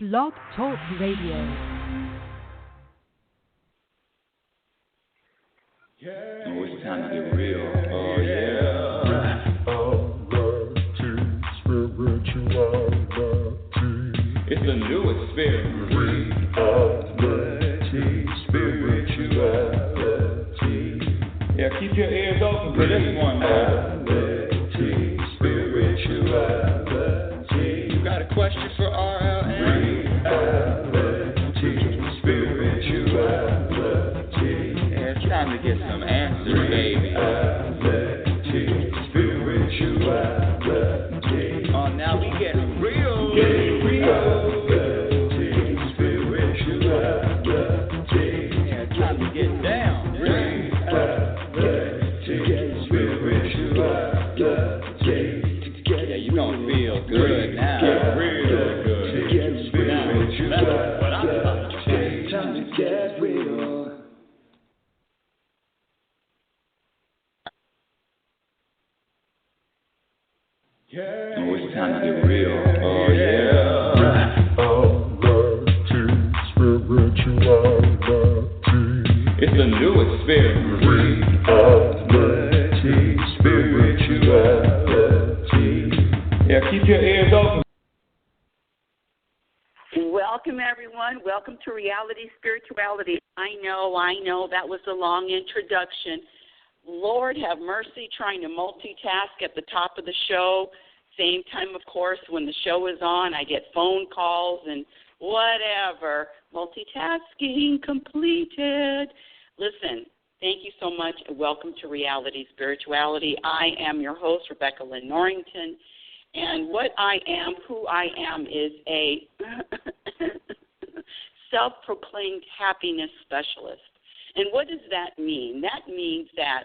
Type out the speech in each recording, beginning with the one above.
Blog Talk Radio. Oh, it's time to get real. Oh, yeah. Reality, spirituality. It's a new experience. Reality, spirituality. Yeah, keep your ears open for this one, man. Reality, spirituality. You got a question for RLN? Reality, spirituality. Yeah, it's time to get some answers, baby. Spirituality. Oh, now we get real. Spirituality. Yeah, it's time to get down. Spirituality. Yeah, you gonna feel good now. Real good. Spirituality. That's what I'm talking about. Time to get real. Yeah. Oh, it's time to get real. Oh, yeah. Reality, spirituality. It's a new experience. Reality, spirituality. Yeah, keep your ears open. Welcome, everyone. Welcome to Reality Spirituality. I know, that was a long introduction. Lord have mercy, trying to multitask at the top of the show. Same time, of course, when the show is on, I get phone calls and whatever. Multitasking completed. Listen, thank you so much, and welcome to Reality Spirituality. I am your host, Rebecca Lynn Norrington, and what I am, who I am, is a self-proclaimed happiness specialist. And what does that mean? That means that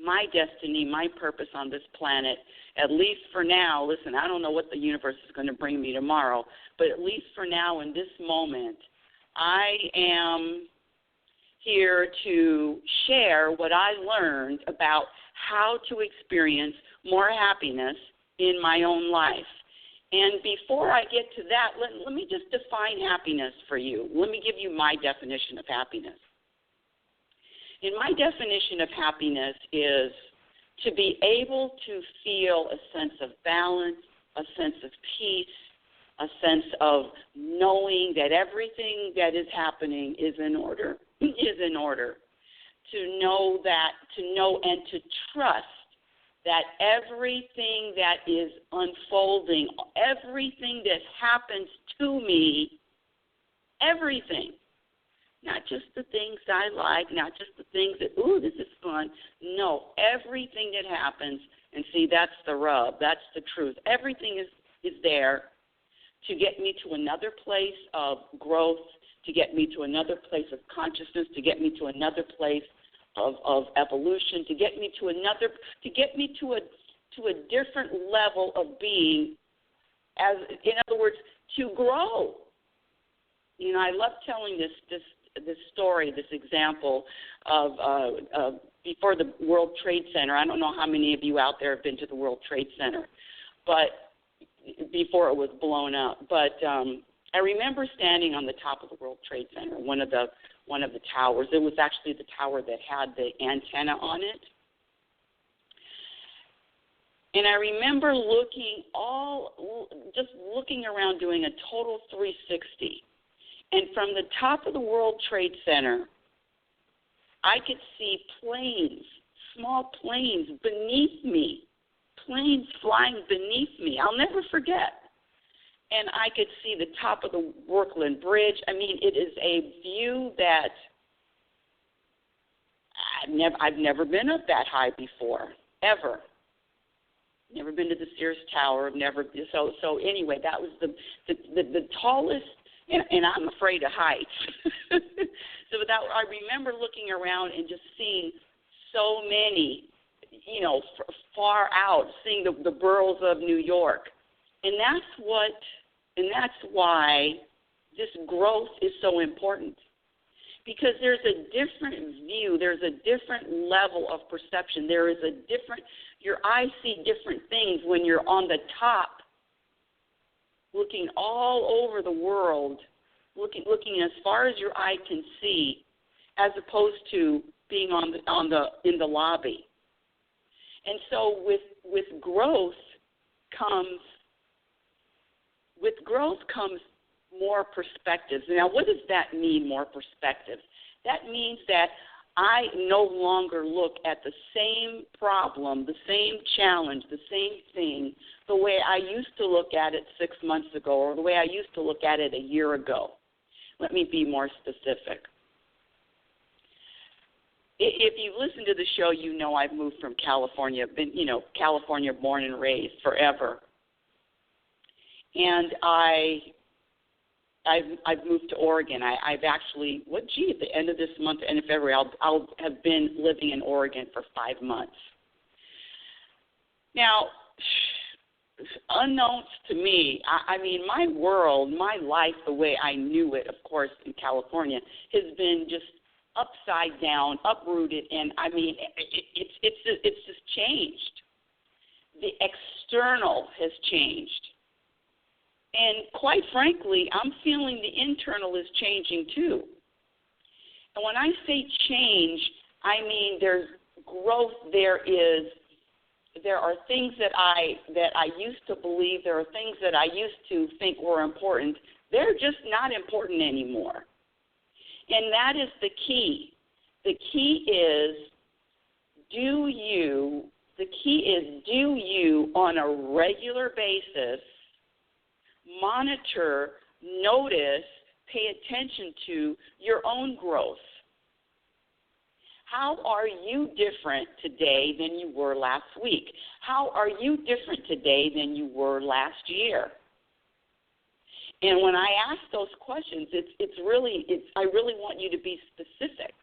my destiny, my purpose on this planet, at least for now, listen, I don't know what the universe is going to bring me tomorrow, but at least for now in this moment, I am here to share what I learned about how to experience more happiness in my own life. And before I get to that, let me just define happiness for you. Let me give you my definition of happiness. And my definition of happiness is to be able to feel a sense of balance, a sense of peace, a sense of knowing that everything that is happening is in order, to know and to trust that everything that is unfolding, everything that happens to me, everything, not just the things I like, not just the things that, ooh, this is fun. No, everything that happens, and see, that's the rub, that's the truth. Everything is there to get me to another place of growth, to get me to another place of consciousness, to get me to another place of evolution, to get me to a different level of being, as in other words, to grow. You know, I love telling this story, this example of before the World Trade Center. I don't know how many of you out there have been to the World Trade Center, but before it was blown up. But I remember standing on the top of the World Trade Center, one of the towers. It was actually the tower that had the antenna on it. And I remember looking around, doing a total 360. And from the top of the World Trade Center, I could see planes, small planes beneath me, planes flying beneath me. I'll never forget. And I could see the top of the Brooklyn Bridge. I mean, it is a view that I've never been up that high before, ever. Never been to the Sears Tower. So anyway, that was the tallest. And I'm afraid of heights. So I remember looking around and just seeing so many, far out, seeing the boroughs of New York. And that's why this growth is so important. Because there's a different view, there's a different level of perception. Your eyes see different things when you're on the top looking all over the world, looking as far as your eye can see, as opposed to being in the lobby. And so with growth comes more perspectives. Now, what does that mean, more perspectives? That means that I no longer look at the same problem, the same challenge, the same thing, the way I used to look at it 6 months ago or the way I used to look at it a year ago. Let me be more specific. If you listen to the show, you know I've moved from California, been, California born and raised forever. And I've moved to Oregon. I've actually, at the end of this month, end of February, I'll have been living in Oregon for 5 months. Now, unknowns to me, my world, my life, the way I knew it, of course, in California, has been just upside down, uprooted, and it's just changed. The external has changed. And quite frankly, I'm feeling the internal is changing too. And when I say change, I mean there's growth. There are things that I used to believe. There are things that I used to think were important. They're just not important anymore. And that is the key. The key is, do you on a regular basis monitor, notice, pay attention to your own growth? How are you different today than you were last week? How are you different today than you were last year? And when I ask those questions, I really want you to be specific,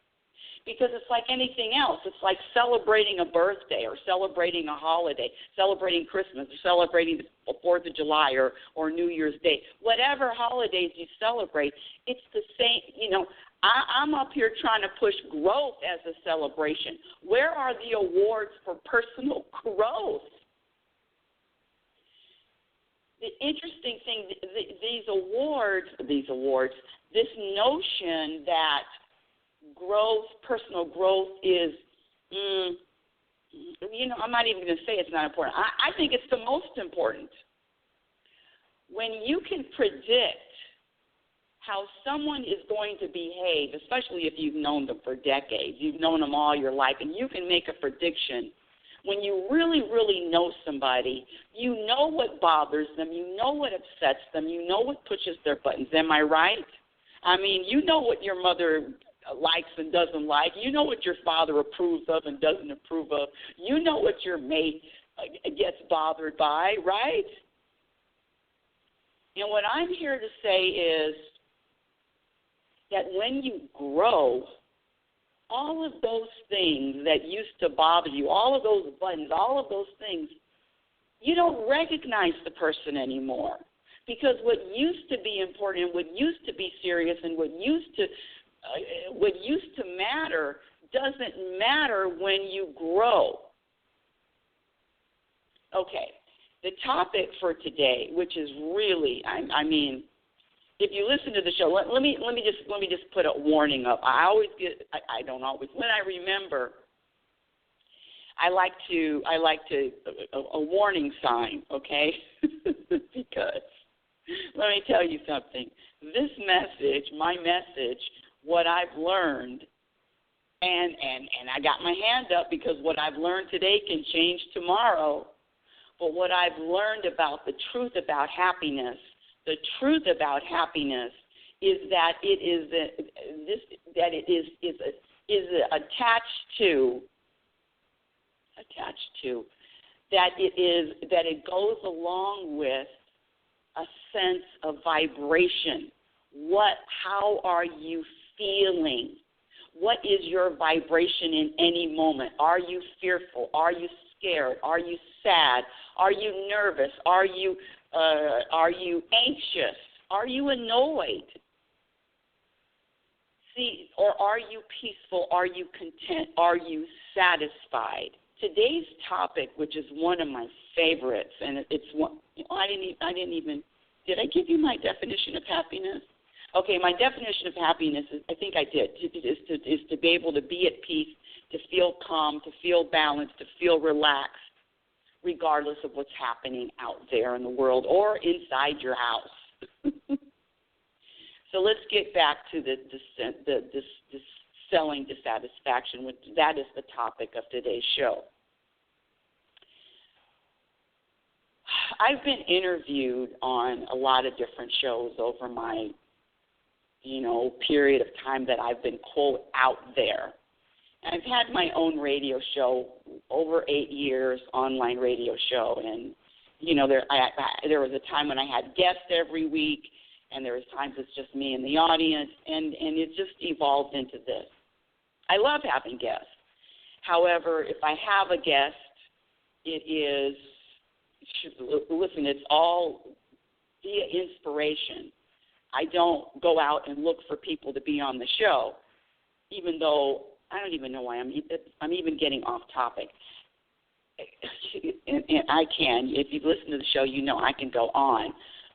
because it's like anything else. It's like celebrating a birthday or celebrating a holiday, celebrating Christmas or celebrating the 4th of July or New Year's Day. Whatever holidays you celebrate, it's the same. I'm up here trying to push growth as a celebration. Where are the awards for personal growth? The interesting thing, these awards, this notion that growth, personal growth is, I'm not even going to say it's not important. I think it's the most important. When you can predict how someone is going to behave, especially if you've known them for decades, you've known them all your life, and you can make a prediction. When you really, really know somebody, you know what bothers them, you know what upsets them, you know what pushes their buttons. Am I right? You know what your mother likes and doesn't like. You know what your father approves of and doesn't approve of. You know what your mate gets bothered by, right? And what I'm here to say is that when you grow, all of those things that used to bother you, all of those buttons, all of those things, you don't recognize the person anymore. Because what used to be important and what used to be serious and what used to matter doesn't matter when you grow. Okay, the topic for today, which is really, if you listen to the show, let me just put a warning up. When I remember, I like a warning sign, okay? Because let me tell you something. This message, my message, what I've learned, and I got my hand up because what I've learned today can change tomorrow. But what I've learned about the truth about happiness, the truth about happiness is that it is attached to that it goes along with a sense of vibration. How are you feeling? What is your vibration in any moment? Are you fearful? Are you scared? Are you sad? Are you nervous? Are you anxious? Are you annoyed? See, or are you peaceful? Are you content? Are you satisfied? Today's topic, which is one of my favorites, and it's one I didn't even Did I give you my definition of happiness? Okay, my definition of happiness is, I think I did, is to be able to be at peace, to feel calm, to feel balanced, to feel relaxed, regardless of what's happening out there in the world or inside your house. So let's get back to the selling dissatisfaction, which that is the topic of today's show. I've been interviewed on a lot of different shows over my, period of time that I've been, quote, out there. And I've had my own radio show over 8 years, online radio show, and, there was a time when I had guests every week, and there was times it's just me and the audience, and it just evolved into this. I love having guests. However, if I have a guest, it's all via inspiration. I don't go out and look for people to be on the show, even though I don't even know why I'm even getting off topic. And I can. If you've listened to the show, I can go on.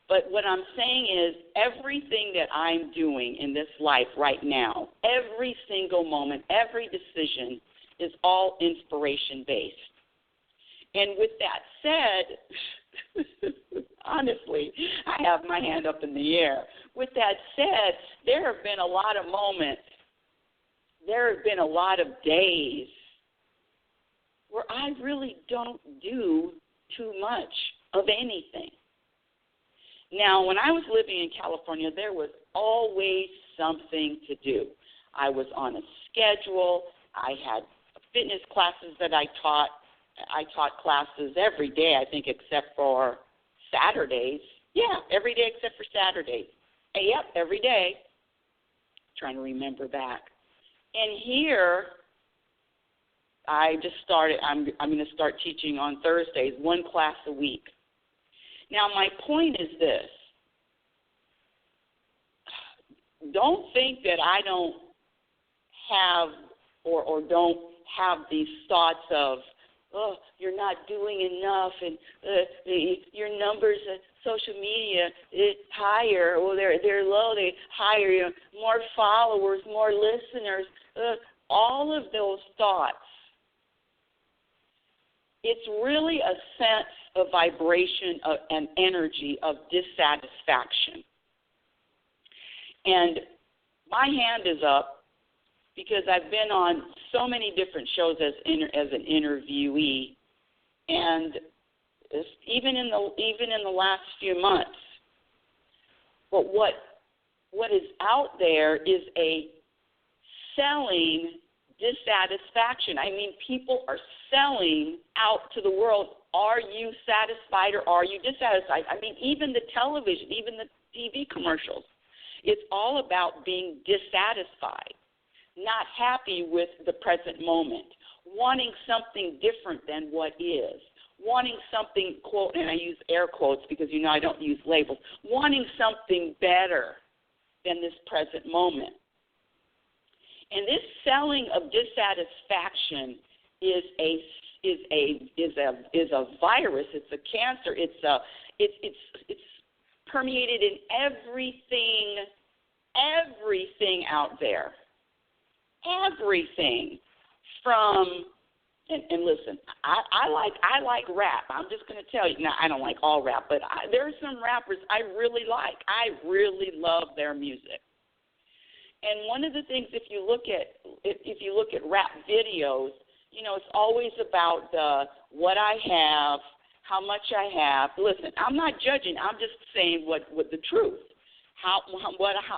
But what I'm saying is everything that I'm doing in this life right now, every single moment, every decision is all inspiration-based. And with that said, honestly, I have my hand up in the air. With that said, there have been a lot of moments, there have been a lot of days where I really don't do too much of anything. Now, when I was living in California, there was always something to do. I was on a schedule. I had fitness classes that I taught. I taught classes every day, I think, except for Saturdays. Yeah, every day except for Saturdays. Yep, every day. Trying to remember back. And here, I just started, I'm going to start teaching on Thursdays, one class a week. Now, my point is this. Don't think that I don't have or don't have these thoughts of, oh, you're not doing enough, and your numbers at social media higher, or they're low, they higher, more followers, more listeners, all of those thoughts. It's really a sense of vibration and energy of dissatisfaction. And my hand is up because I've been on so many different shows as an interviewee, and even in the last few months. But what is out there is a selling dissatisfaction. I mean, people are selling out to the world, are you satisfied or are you dissatisfied? I mean, even the television, even the TV commercials, it's all about being dissatisfied, not happy with the present moment, wanting something different than what is, wanting something, quote, and I use air quotes because, I don't use labels, wanting something better than this present moment. And this selling of dissatisfaction is a virus. It's a cancer. It's permeated in everything out there. Everything from and listen, I like rap. I'm just going to tell you. Now, I don't like all rap, but there are some rappers I really like. I really love their music. And one of the things, if you look at rap videos, it's always about what I have, how much I have. Listen, I'm not judging. I'm just saying what the truth.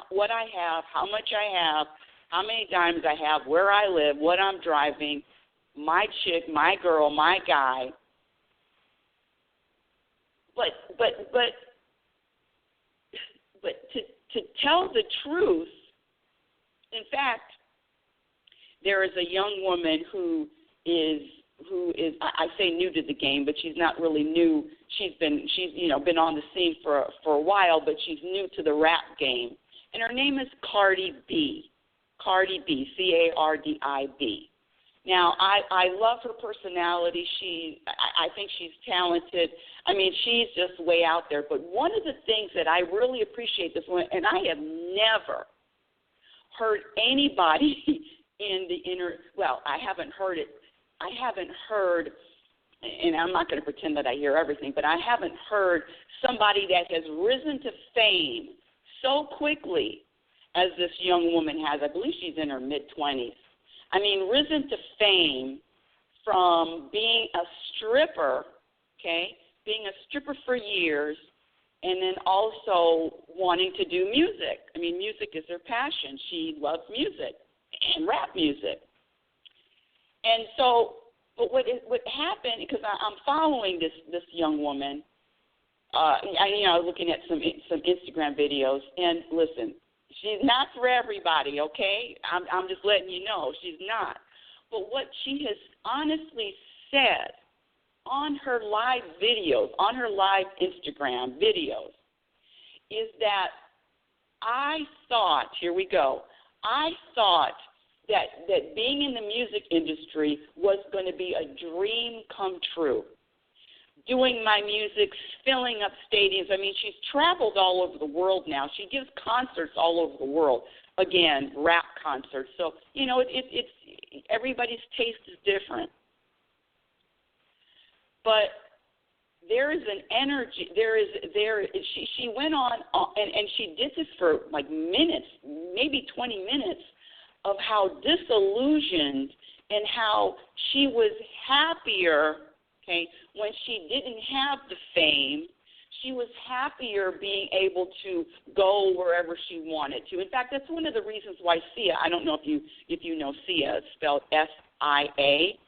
What I have, how much I have, how many diamonds I have, where I live, what I'm driving, my chick, my girl, my guy. But to tell the truth. In fact, there is a young woman who is I say new to the game, but she's not really new. She's been on the scene for a while, but she's new to the rap game. And her name is Cardi B. Cardi B, C-A-R-D-I-B. Now, I love her personality. I think she's talented. I mean, she's just way out there. But one of the things that I really appreciate this woman, and I have never heard anybody in the inner, well, I haven't heard, and I'm not going to pretend that I hear everything, but I haven't heard somebody that has risen to fame so quickly as this young woman has. I believe she's in her mid-20s. I mean, risen to fame from being a stripper, okay, being a stripper for years, and then also wanting to do music. I mean, music is her passion. She loves music and rap music. And so, but what happened, because I'm following this young woman, looking at some Instagram videos, and listen, she's not for everybody, okay? I'm just letting you know she's not. But what she has honestly said on her live videos, on her live Instagram videos, is that I thought that being in the music industry was going to be a dream come true. Doing my music, filling up stadiums. I mean, she's traveled all over the world now. She gives concerts all over the world. Again, rap concerts. So, it's everybody's taste is different. But there is an energy. She went on and she did this for like minutes, maybe 20 minutes, of how disillusioned and how she was happier. Okay, when she didn't have the fame, she was happier being able to go wherever she wanted to. In fact, that's one of the reasons why Sia, I don't know if you know Sia, it's spelled S-I-A.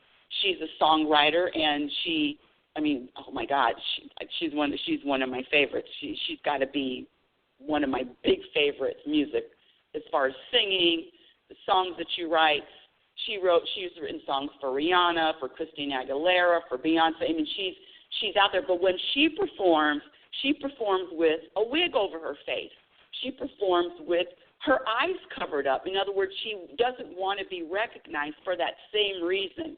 She's a songwriter, and oh my God, she's one of my favorites. She's got to be one of my big favorites, music, as far as singing, the songs that she writes. She's written songs for Rihanna, for Christina Aguilera, for Beyonce. I mean, she's out there. But when she performs with a wig over her face. She performs with her eyes covered up. In other words, she doesn't want to be recognized for that same reason.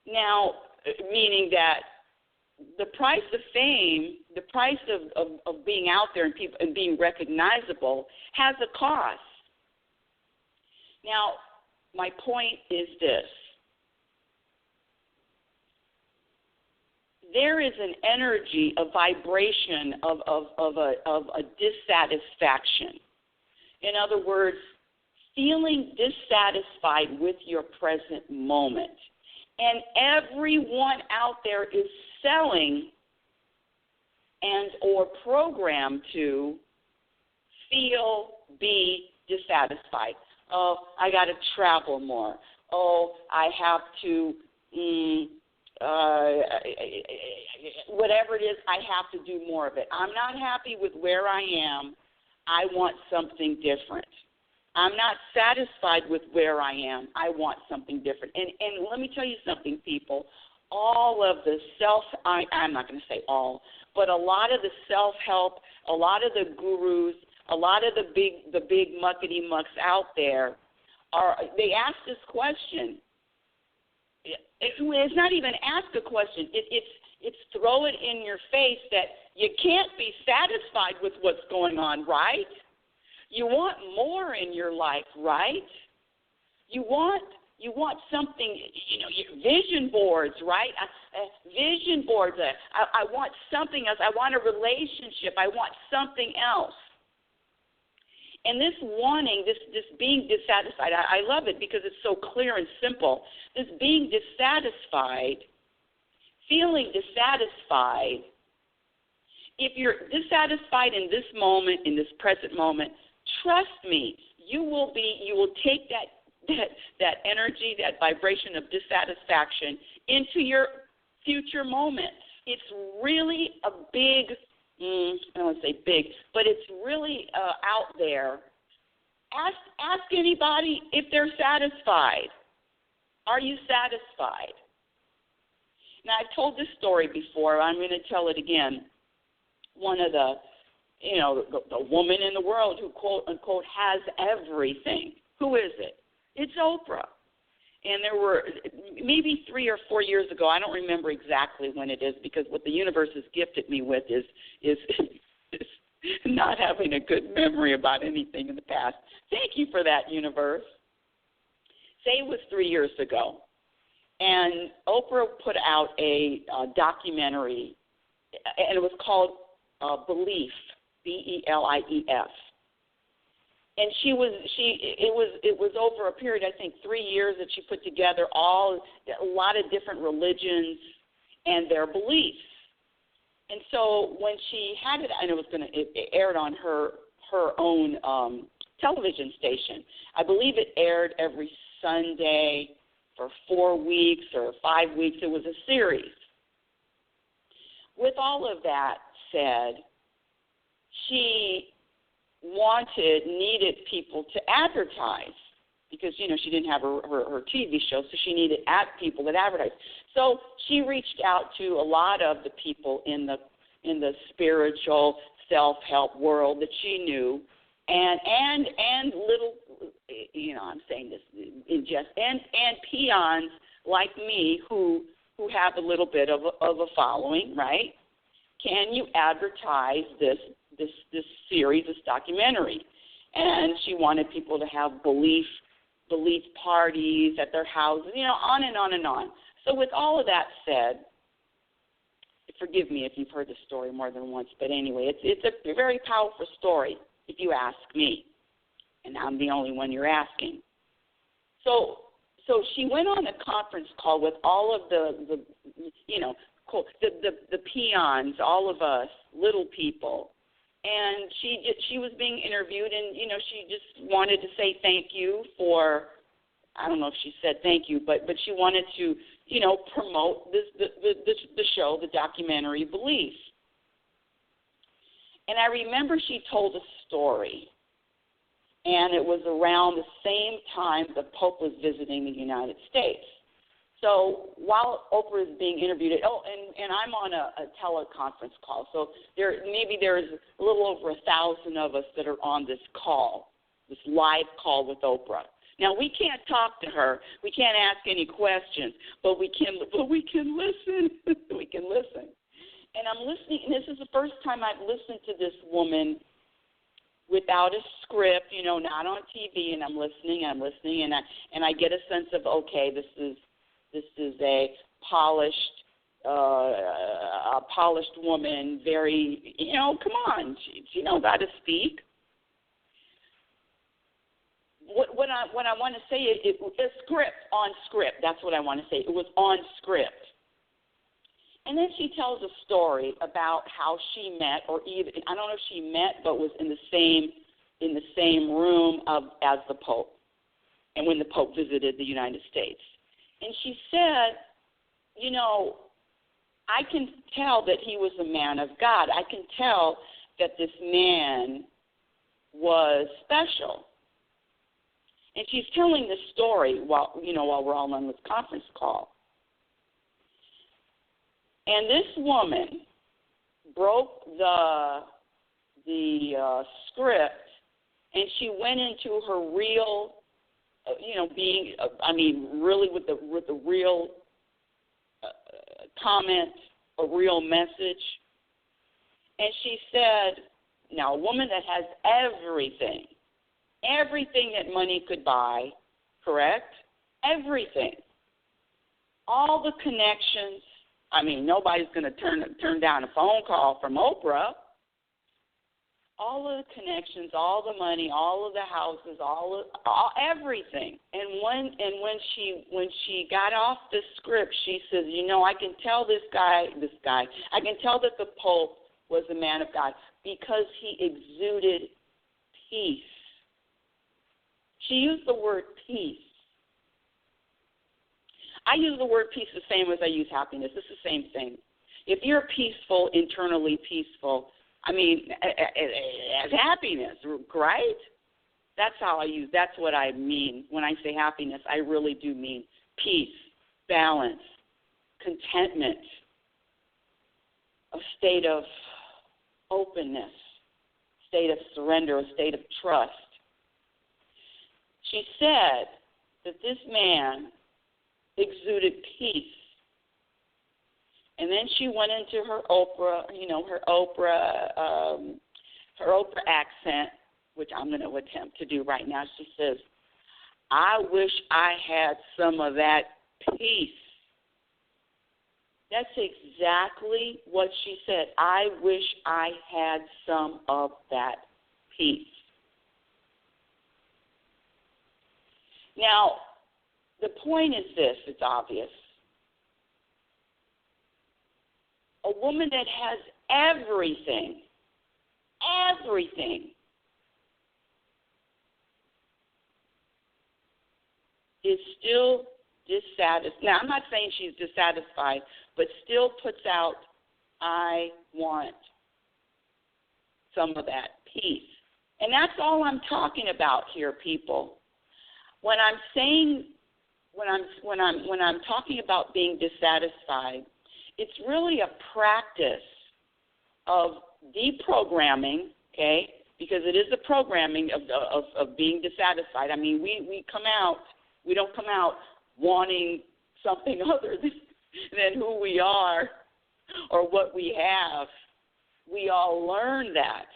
Now, meaning that the price of fame, the price of being out there and being recognizable has a cost. Now, my point is this. There is an energy, a vibration of a dissatisfaction. In other words, feeling dissatisfied with your present moment. And everyone out there is selling and or programmed to be dissatisfied. Oh, I got to travel more. Oh, I have to, whatever it is, I have to do more of it. I'm not happy with where I am. I want something different. I'm not satisfied with where I am. I want something different. And let me tell you something, people. All of the I'm not going to say all, but a lot of the self-help, a lot of the gurus, a lot of the big muckety mucks out there they ask this question. It's not even ask a question. It's throw it in your face that you can't be satisfied with what's going on, right? You want more in your life, right? You want something, your vision boards, right? Vision boards. I want something else. I want a relationship. I want something else. And this wanting, this being dissatisfied, I love it because it's so clear and simple. This being dissatisfied, feeling dissatisfied, if you're dissatisfied in this moment, in this present moment, trust me, you will take that energy, that vibration of dissatisfaction into your future moments. It's really a big, I don't want to say big, but it's really out there. Ask anybody if they're satisfied. Are you satisfied? Now, I've told this story before. I'm going to tell it again. One of the woman in the world who, quote, unquote, has everything. Who is it? It's Oprah. And there were maybe 3 or 4 years ago, I don't remember exactly when it is, because what the universe has gifted me with is not having a good memory about anything in the past. Thank you for that, universe. Say it was 3 years ago, and Oprah put out a documentary, and it was called Belief, Belief. And it was over a period, I think, 3 years that she put together a lot of different religions and their beliefs. And so when she had it, and it aired on her own television station. I believe it aired every Sunday for 4 weeks or 5 weeks. It was a series. With all of that said, she needed people to advertise, because, she didn't have her TV show, so she needed people that advertised. So she reached out to a lot of the people in the spiritual self-help world that she knew, and little, I'm saying this in jest, and peons like me who have a little bit of a following, right? Can you advertise this series, this documentary? And she wanted people to have belief parties at their houses, on and on and on. So with all of that said, forgive me if you've heard the story more than once, but anyway, it's a very powerful story, if you ask me, and I'm the only one you're asking. So she went on a conference call with all of the peons, all of us, little people, and she was being interviewed, and she just wanted to say thank you for, I don't know if she said thank you, but she wanted to promote the show, the documentary Belief. And I remember she told a story, and it was around the same time the Pope was visiting the United States. So while Oprah is being interviewed, and I'm on a teleconference call, so there's a little over 1,000 of us that are on this call, this live call with Oprah. Now, we can't talk to her, we can't ask any questions, but we can listen. We can listen. And I'm listening, and this is the first time I've listened to this woman without a script, not on TV, and I'm listening, and I get a sense of, okay, this is a polished woman, very, come on, she knows how to speak. What I want to say is on script. That's what I want to say. It was on script. And then she tells a story about how she met, or even, I don't know if she met, but was in the same room as the Pope, and when the Pope visited the United States. And she said, I can tell that he was a man of God. I can tell that this man was special. And she's telling this story while we're all on this conference call. And this woman broke the script, and she went into her real, really with the real comment, a real message. And she said, now, a woman that has everything that money could buy, correct? Everything. All the connections. Nobody's going to turn down a phone call from Oprah. All of the connections, all the money, all of the houses, everything. And when she got off the script, she says, I can tell this guy, I can tell that the Pope was a man of God because he exuded peace. She used the word peace. I use the word peace the same as I use happiness. It's the same thing. If you're peaceful, internally peaceful, as happiness, right? That's what I mean. When I say happiness, I really do mean peace, balance, contentment, a state of openness, state of surrender, a state of trust. She said that this man exuded peace. And then she went into her Oprah, her Oprah accent, which I'm going to attempt to do right now. She says, I wish I had some of that peace. That's exactly what she said. I wish I had some of that peace. Now, the point is this, it's obvious. A woman that has everything, is still dissatisfied. Now, I'm not saying she's dissatisfied, but still puts out, I want some of that peace. And that's all I'm talking about here, people. When I'm saying, when I'm talking about being dissatisfied, it's really a practice of deprogramming, okay? Because it is the programming of being dissatisfied. I mean, we don't come out wanting something other than who we are or what we have. We all learn that.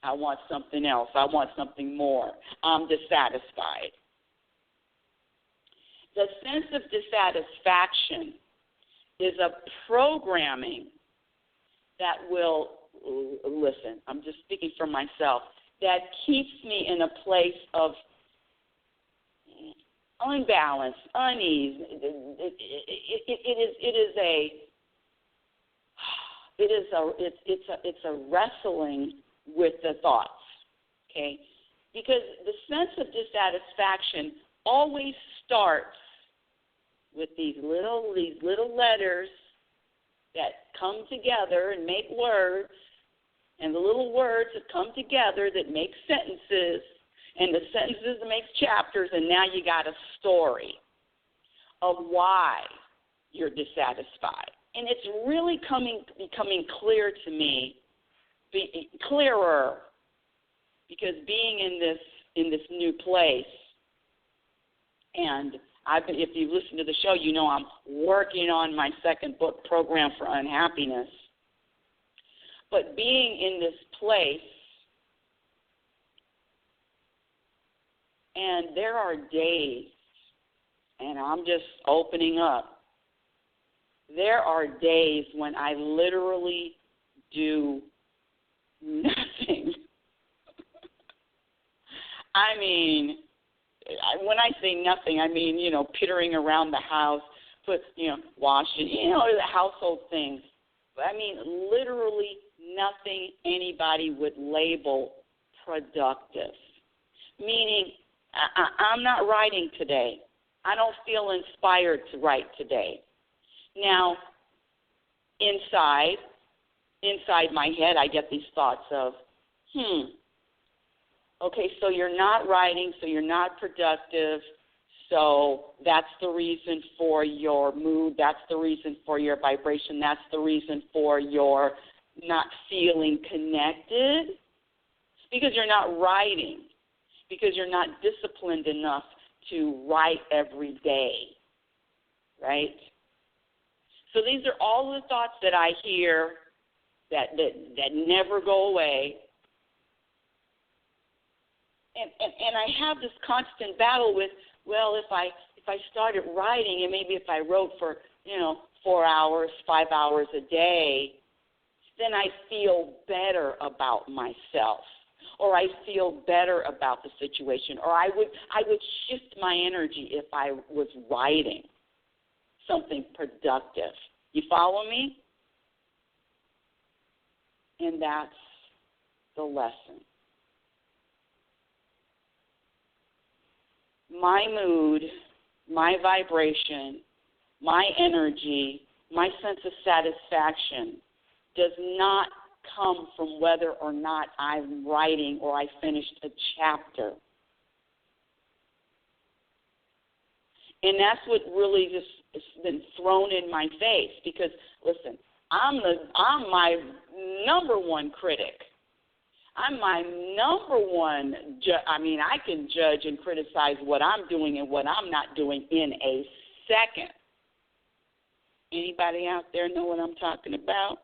I want something else. I want something more. I'm dissatisfied. The sense of dissatisfaction is a programming that will, listen, I'm just speaking for myself, that keeps me in a place of unbalance, unease. It's a wrestling with the thoughts, okay? Because the sense of dissatisfaction always starts with these little letters that come together and make words, and the little words that come together that make sentences, and the sentences that make chapters, and now you got a story of why you're dissatisfied. And it's really becoming clear to me, clearer, because being in this new place, and if you listen to the show, you know I'm working on my second book, Program for Unhappiness. But being in this place, and there are days, and I'm just opening up, there are days when I literally do nothing. I mean, when I say nothing, I mean, pittering around the house, washing, the household things. But I mean, literally nothing anybody would label productive. Meaning, I'm not writing today. I don't feel inspired to write today. Now, inside my head, I get these thoughts of, okay, so you're not writing, so you're not productive, so that's the reason for your mood, that's the reason for your vibration, that's the reason for your not feeling connected, because you're not writing, because you're not disciplined enough to write every day, right? So these are all the thoughts that I hear that never go away. And I have this constant battle with, well, if I started writing, and maybe if I wrote for 4 hours, 5 hours a day, then I feel better about myself, or I feel better about the situation, or I would shift my energy if I was writing something productive. You follow me? And that's the lesson. My mood, my vibration, my energy, my sense of satisfaction does not come from whether or not I'm writing or I finished a chapter. And that's what really just has been thrown in my face, because, listen, I'm my number one critic. I'm my number one I can judge and criticize what I'm doing and what I'm not doing in a second. Anybody out there know what I'm talking about?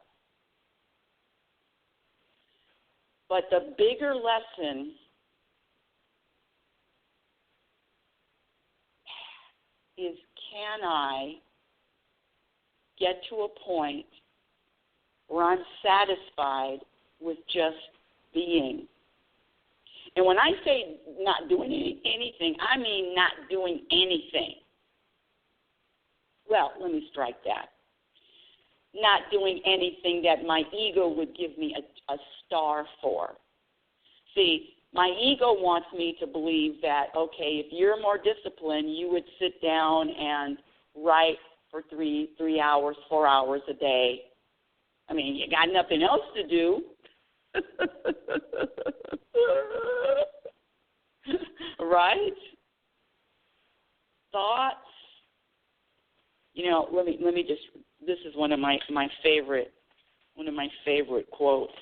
But the bigger lesson is, can I get to a point where I'm satisfied with just being? And when I say not doing anything, I mean not doing anything. Well, let me strike that. Not doing anything that my ego would give me a star for. See, my ego wants me to believe that, okay, if you're more disciplined, you would sit down and write for 3 hours, 4 hours a day. I mean, you got nothing else to do. Right? Thoughts. You know, let me just. This is one of my favorite quotes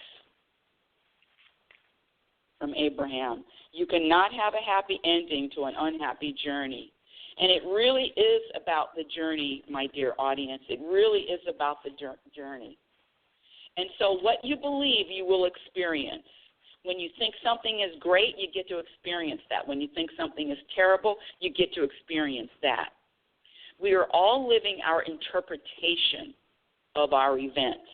from Abraham. You cannot have a happy ending to an unhappy journey. And it really is about the journey, my dear audience. It really is about the journey. And so what you believe, you will experience. When you think something is great, you get to experience that. When you think something is terrible, you get to experience that. We are all living our interpretation of our events,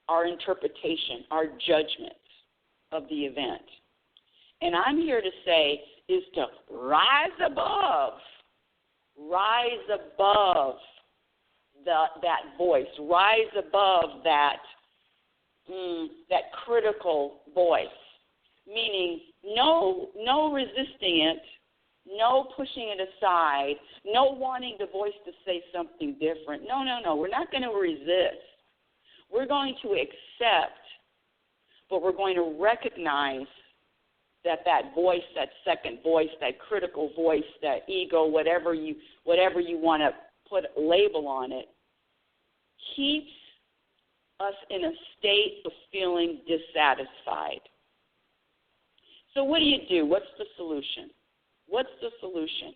our interpretation, our judgment of the event. And I'm here to say is to rise above that voice, rise above that critical voice, meaning no resisting it, no pushing it aside, no wanting the voice to say something different. No. We're not going to resist. We're going to accept, but we're going to recognize that voice, that second voice, that critical voice, that ego, whatever you want to put a label on it, keeps us in a state of feeling dissatisfied. So what do? What's the solution? What's the solution?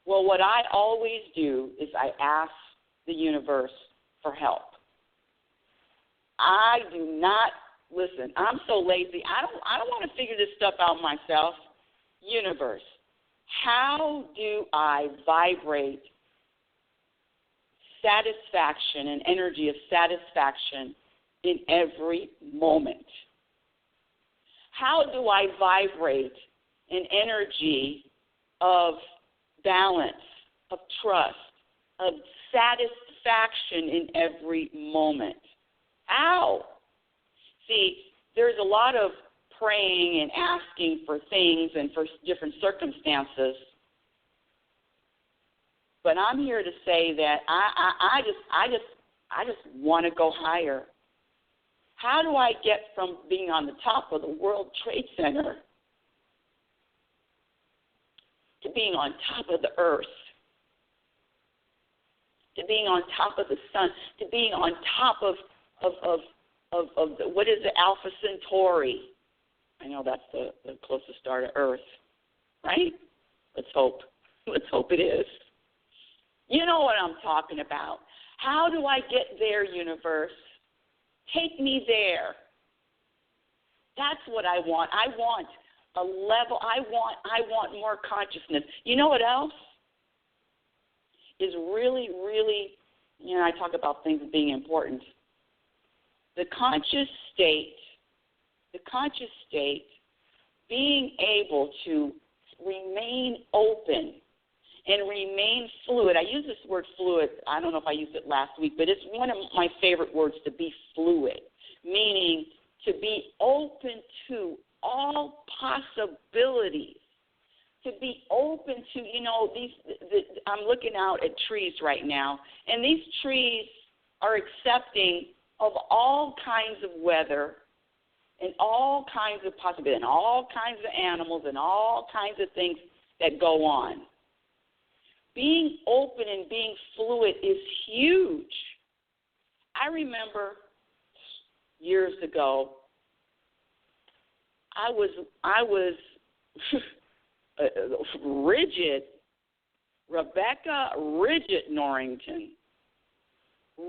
Well, what I always do is I ask the universe for help. I do not, listen, I'm so lazy. I don't want to figure this stuff out myself. Universe, how do I vibrate satisfaction and energy of satisfaction in every moment? How do I vibrate an energy of balance, of trust, of satisfaction in every moment? How? See, there's a lot of praying and asking for things and for different circumstances. But I'm here to say that I just want to go higher. How do I get from being on the top of the World Trade Center to being on top of the earth, to being on top of the sun, to being on top of the, what is it, Alpha Centauri? I know that's the closest star to Earth, right? Let's hope. Let's hope it is. You know what I'm talking about. How do I get there, universe? Take me there. That's what I want. I want a level. I want more consciousness. You know what else is really, really, I talk about things being important. The conscious state, being able to remain open and remain fluid. I use this word fluid. I don't know if I used it last week, but it's one of my favorite words, to be fluid, meaning to be open to all possibilities, to be open to, I'm looking out at trees right now, and these trees are accepting of all kinds of weather and all kinds of possibilities and all kinds of animals and all kinds of things that go on. Being open and being fluid is huge. I remember years ago, I was rigid Rebecca Rigid Norrington.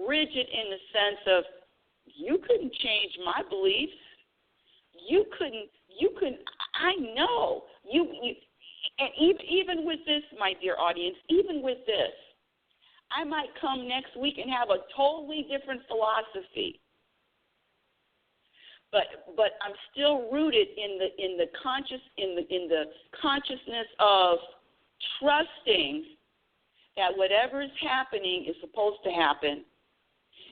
Rigid in the sense of you couldn't change my beliefs. You couldn't, I know. And even with this, my dear audience, even with this, I might come next week and have a totally different philosophy. But I'm still rooted in the consciousness of trusting that whatever is happening is supposed to happen,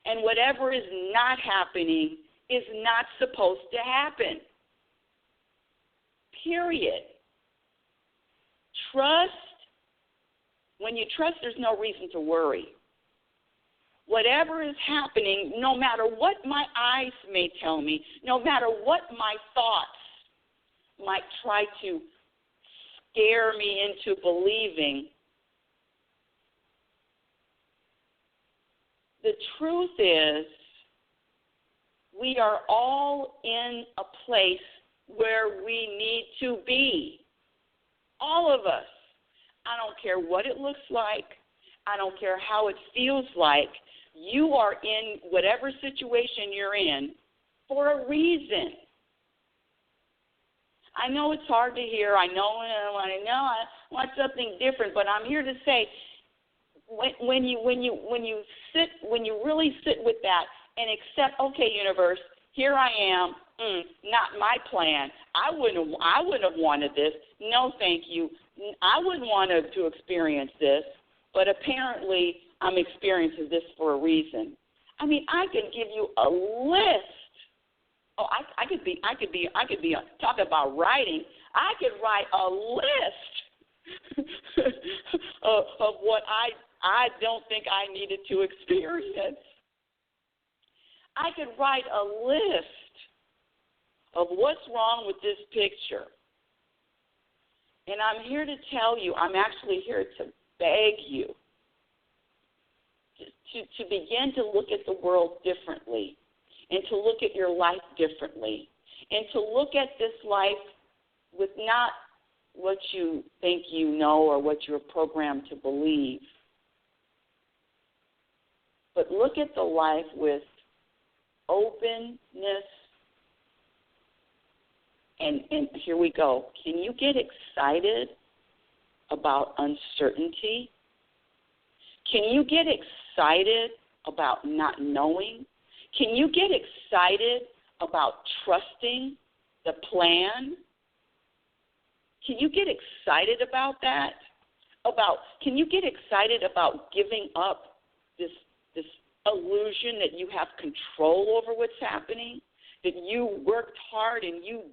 and whatever is not happening is not supposed to happen. Period. Trust. When you trust, there's no reason to worry. Whatever is happening, no matter what my eyes may tell me, no matter what my thoughts might try to scare me into believing, the truth is we are all in a place where we need to be. All of us. I don't care what it looks like. I don't care how it feels like. You are in whatever situation you're in for a reason. I know it's hard to hear. I know I want something different, but I'm here to say when you really sit with that and accept, okay, universe, here I am. Not my plan. I wouldn't have wanted this. No, thank you. I wouldn't want to experience this, but apparently I'm experiencing this for a reason. I mean, I could give you a list. Oh, I could be talking about writing. I could write a list of what I don't think I needed to experience. I could write a list of what's wrong with this picture. And I'm here to tell you, I'm actually here to beg you to begin to look at the world differently and to look at your life differently and to look at this life with not what you think you know or what you're programmed to believe, but look at the life with openness. And here we go. Can you get excited about uncertainty? Can you get excited about not knowing? Can you get excited about trusting the plan? Can you get excited about that? Can you get excited about giving up this illusion that you have control over what's happening? That you worked hard and you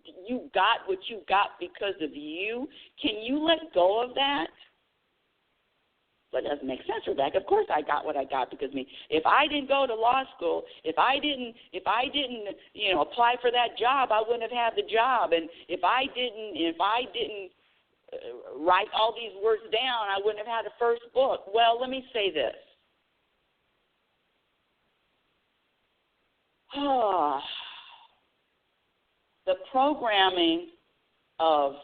got what you got because of you? Can you let go of that? Well, it doesn't make sense, Rebecca. Of course I got what I got because of me. If I didn't go to law school, if I didn't apply for that job, I wouldn't have had the job. And if I didn't write all these words down, I wouldn't have had the first book. Well, let me say this. The programming of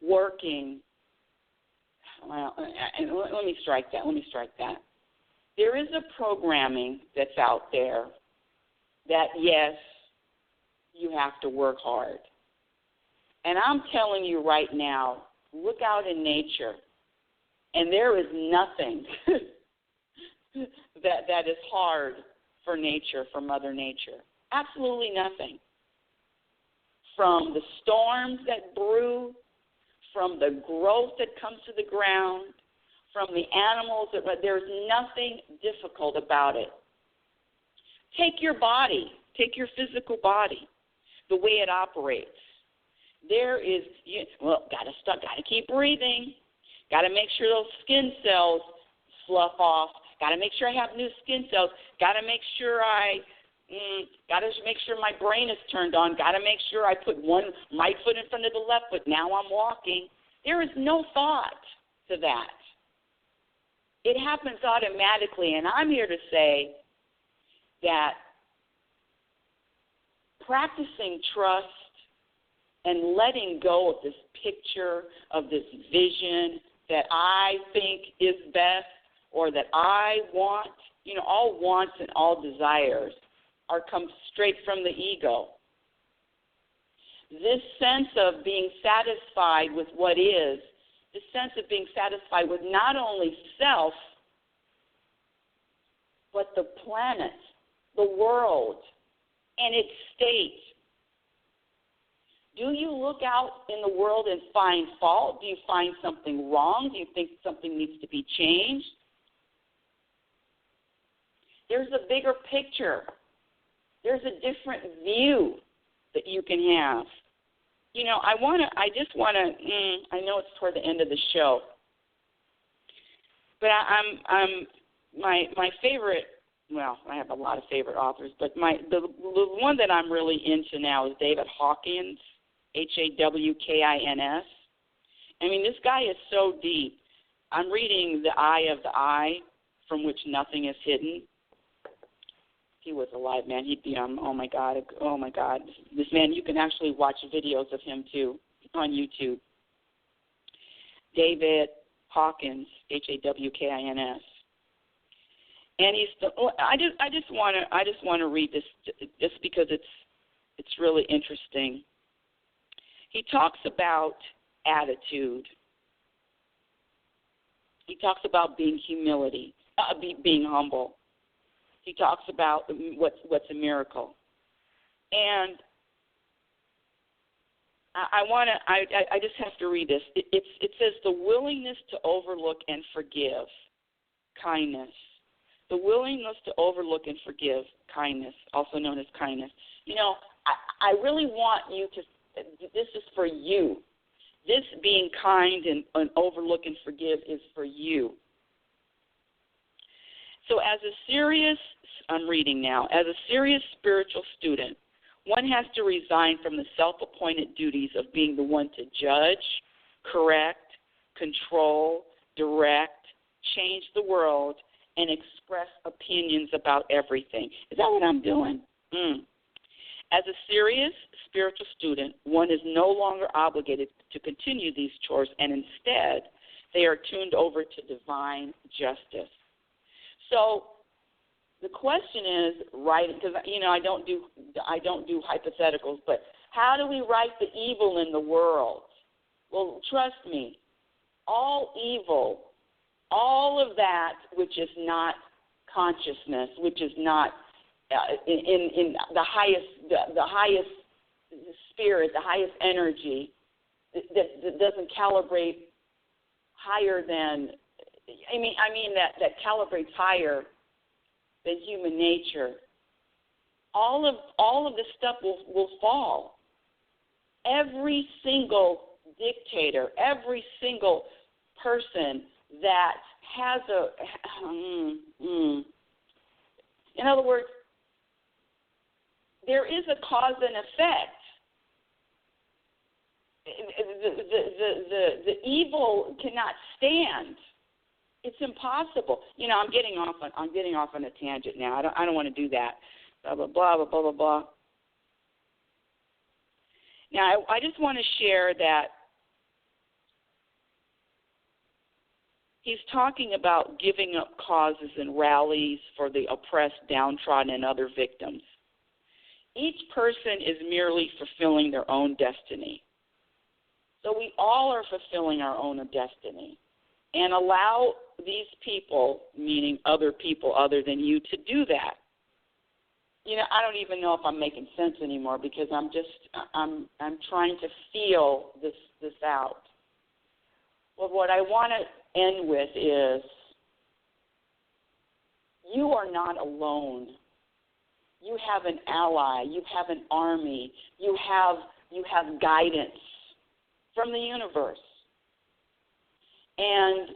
working, well, let me strike that. There is a programming that's out there that, yes, you have to work hard. And I'm telling you right now, look out in nature, and there is nothing that is hard for nature, for Mother Nature. Absolutely nothing. From the storms that brew, from the growth that comes to the ground, from the animals, there's nothing difficult about it. Take your body, take your physical body, the way it operates. There is, gotta keep breathing. Gotta make sure those skin cells slough off. Gotta make sure I have new skin cells. Gotta make sure my brain is turned on. Got to make sure I put my foot in front of the left foot. Now I'm walking. There is no thought to that. It happens automatically, and I'm here to say that practicing trust and letting go of this picture, of this vision, that I think is best or that I want. All wants and all desires come straight from the ego. This sense of being satisfied with what is, this sense of being satisfied with not only self, but the planet, the world, and its state. Do you look out in the world and find fault? Do you find something wrong? Do you think something needs to be changed? There's a bigger picture. There's a different view that you can have. I know it's toward the end of the show, but my favorite, well, I have a lot of favorite authors, but the one that I'm really into now is David Hawkins, Hawkins. I mean, this guy is so deep. I'm reading The Eye of the Eye, from which nothing is hidden. He was alive, man. He'd be oh my God. This man, you can actually watch videos of him too on YouTube. David Hawkins, Hawkins. And I just want to read this just because it's really interesting. He talks about attitude. He talks about being being humble. He talks about what's a miracle, and I just have to read this. It says the willingness to overlook and forgive, kindness. The willingness to overlook and forgive, kindness, also known as kindness. I really want you to. This is for you. This being kind and overlook and forgive is for you. So I'm reading now, as a serious spiritual student, one has to resign from the self-appointed duties of being the one to judge, correct, control, direct, change the world, and express opinions about everything. Is that what I'm doing? As a serious spiritual student, one is no longer obligated to continue these chores, and instead they are tuned over to divine justice. So the question is, right? Because I don't do hypotheticals, but how do we right the evil in the world? Well, trust me, all evil, all of that which is not consciousness, which is not in the highest spirit, the highest energy, that doesn't calibrate higher than. I mean that calibrates higher than human nature. All of this stuff will fall. Every single dictator, every single person that has in other words, there is a cause and effect. The evil cannot stand. It's impossible. I'm getting off on a tangent now. I don't want to do that. Blah blah blah blah blah blah blah. Now I just want to share that he's talking about giving up causes and rallies for the oppressed, downtrodden, and other victims. Each person is merely fulfilling their own destiny. So we all are fulfilling our own destiny. And allow these people, meaning other people other than you, to do that. I don't even know if I'm making sense anymore because I'm trying to feel this out. Well, what I want to end with is you are not alone. You have an ally. You have an army. You have guidance from the universe. And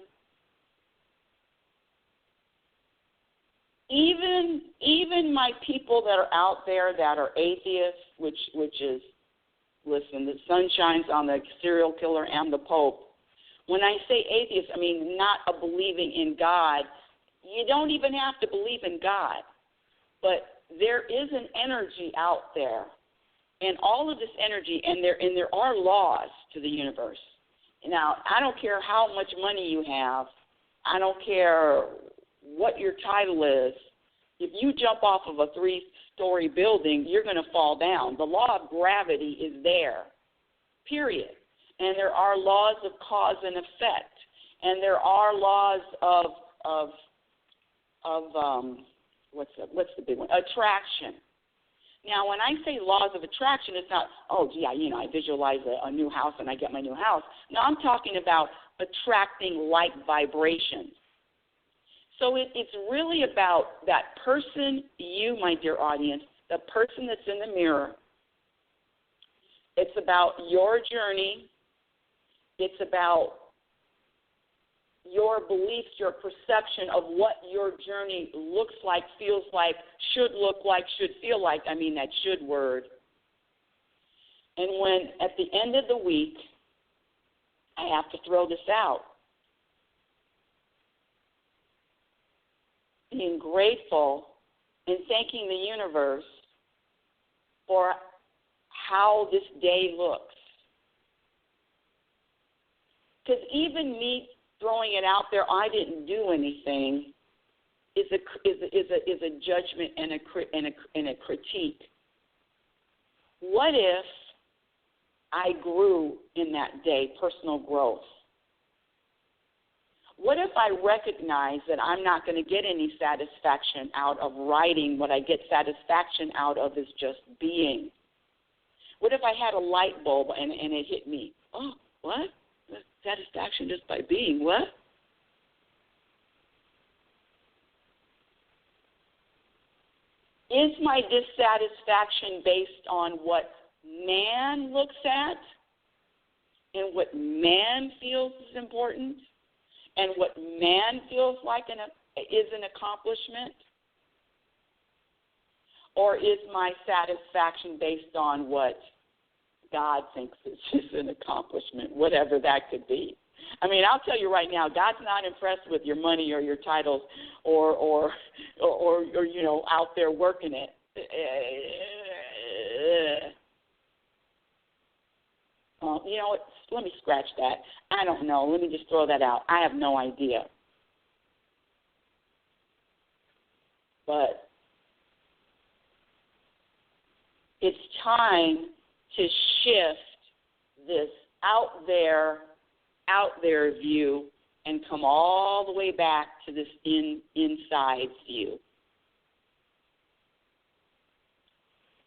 even my people that are out there that are atheists, which is, listen, the sun shines on the serial killer and the Pope. When I say atheist, I mean not a believing in God. You don't even have to believe in God. But there is an energy out there. And all of this energy, and there are laws to the universe. Now, I don't care how much money you have. I don't care what your title is. If you jump off of a 3-story building, you're going to fall down. The law of gravity is there, period. And there are laws of cause and effect. And there are laws of what's the big one? Attraction. Now, when I say laws of attraction, it's not, oh, gee, I visualize a new house and I get my new house. No, I'm talking about attracting like vibrations. So it's really about that person, you, my dear audience, the person that's in the mirror. It's about your journey. It's about your beliefs, your perception of what your journey looks like, feels like, should look like, should feel like. I mean, that should word. And when at the end of the week, I have to throw this out. Being grateful and thanking the universe for how this day looks. Because even me throwing it out there, I didn't do anything, is a judgment and a critique. What if I grew in that day, personal growth? What if I recognize that I'm not going to get any satisfaction out of writing? What I get satisfaction out of is just being. What if I had a light bulb and it hit me? Oh, what? Satisfaction just by being. What? Is my dissatisfaction based on what man looks at and what man feels is important and what man feels like is an accomplishment? Or is my satisfaction based on what God thinks is an accomplishment, whatever that could be? I mean, I'll tell you right now, God's not impressed with your money or your titles or you know, out there working it. You know what? Let me scratch that. I don't know. Let me just throw that out. I have no idea. But it's time to shift this out there view and come all the way back to this inside view.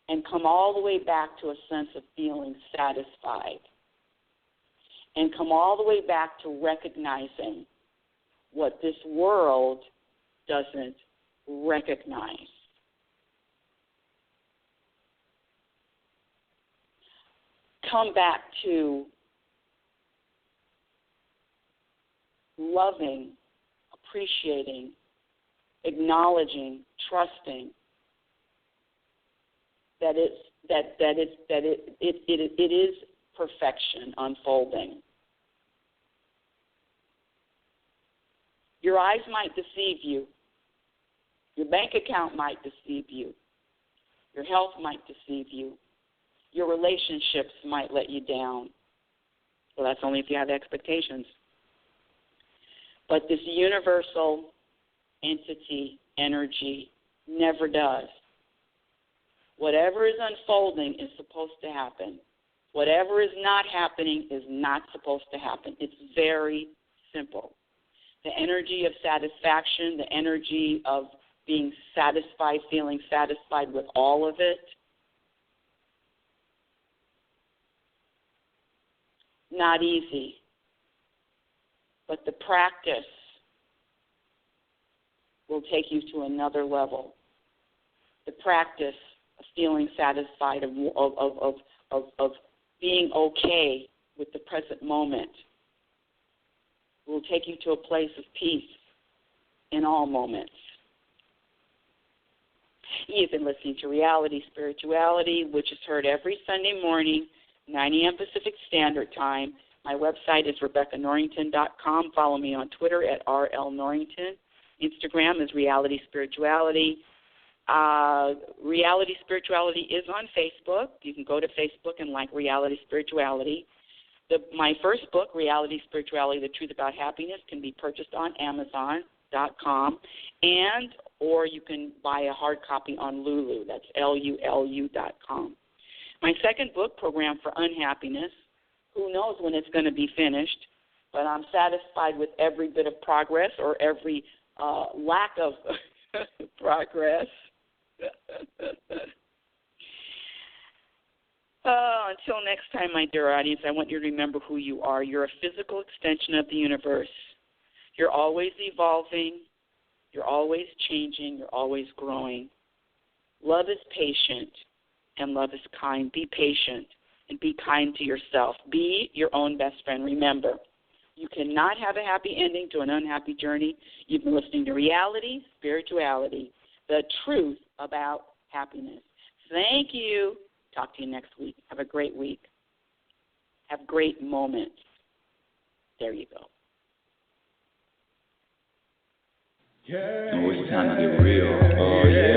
And come all the way back to a sense of feeling satisfied. And come all the way back to recognizing what this world doesn't recognize. Come back to loving, appreciating, acknowledging, trusting that it is perfection unfolding. Your eyes might deceive you. Your bank account might deceive you. Your health might deceive you. Your relationships might let you down. Well, that's only if you have expectations. But this universal entity, energy, never does. Whatever is unfolding is supposed to happen. Whatever is not happening is not supposed to happen. It's very simple. The energy of satisfaction, the energy of being satisfied, feeling satisfied with all of it, not easy. But the practice will take you to another level. The practice of feeling satisfied, of being okay with the present moment, will take you to a place of peace in all moments. You've been listening to Reality Spirituality, which is heard every Sunday morning, 9 a.m. Pacific Standard Time. My website is RebeccaNorrington.com. Follow me on Twitter at RLNorrington. Instagram is Reality Spirituality. Reality Spirituality is on Facebook. You can go to Facebook and like Reality Spirituality. My first book, Reality Spirituality, The Truth About Happiness, can be purchased on Amazon.com, or you can buy a hard copy on Lulu. That's LULU.com. My second book, Program for Unhappiness, who knows when it's going to be finished, but I'm satisfied with every bit of progress or every lack of progress. Until next time, my dear audience, I want you to remember who you are. You're a physical extension of the universe. You're always evolving. You're always changing. You're always growing. Love is patient, and love is kind. Be patient, and be kind to yourself. Be your own best friend. Remember, you cannot have a happy ending to an unhappy journey. You've been listening to Reality Spirituality, the truth about happiness. Thank you. Talk to you next week. Have a great week. Have great moments. There you go. Yeah. Oh, it's time to get real. Oh, yeah.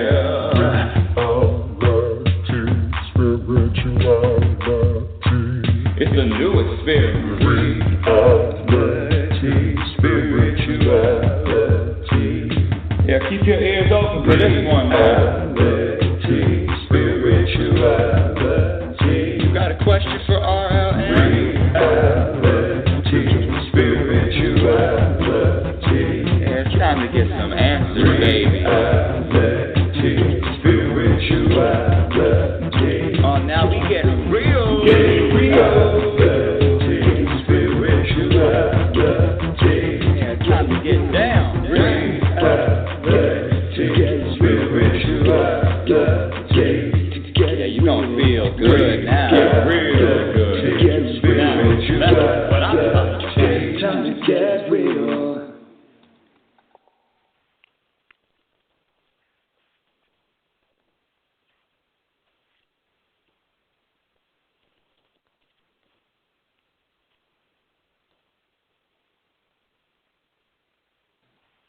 It's a new experience. Reality Spirituality. Yeah, keep your ears open for this one now.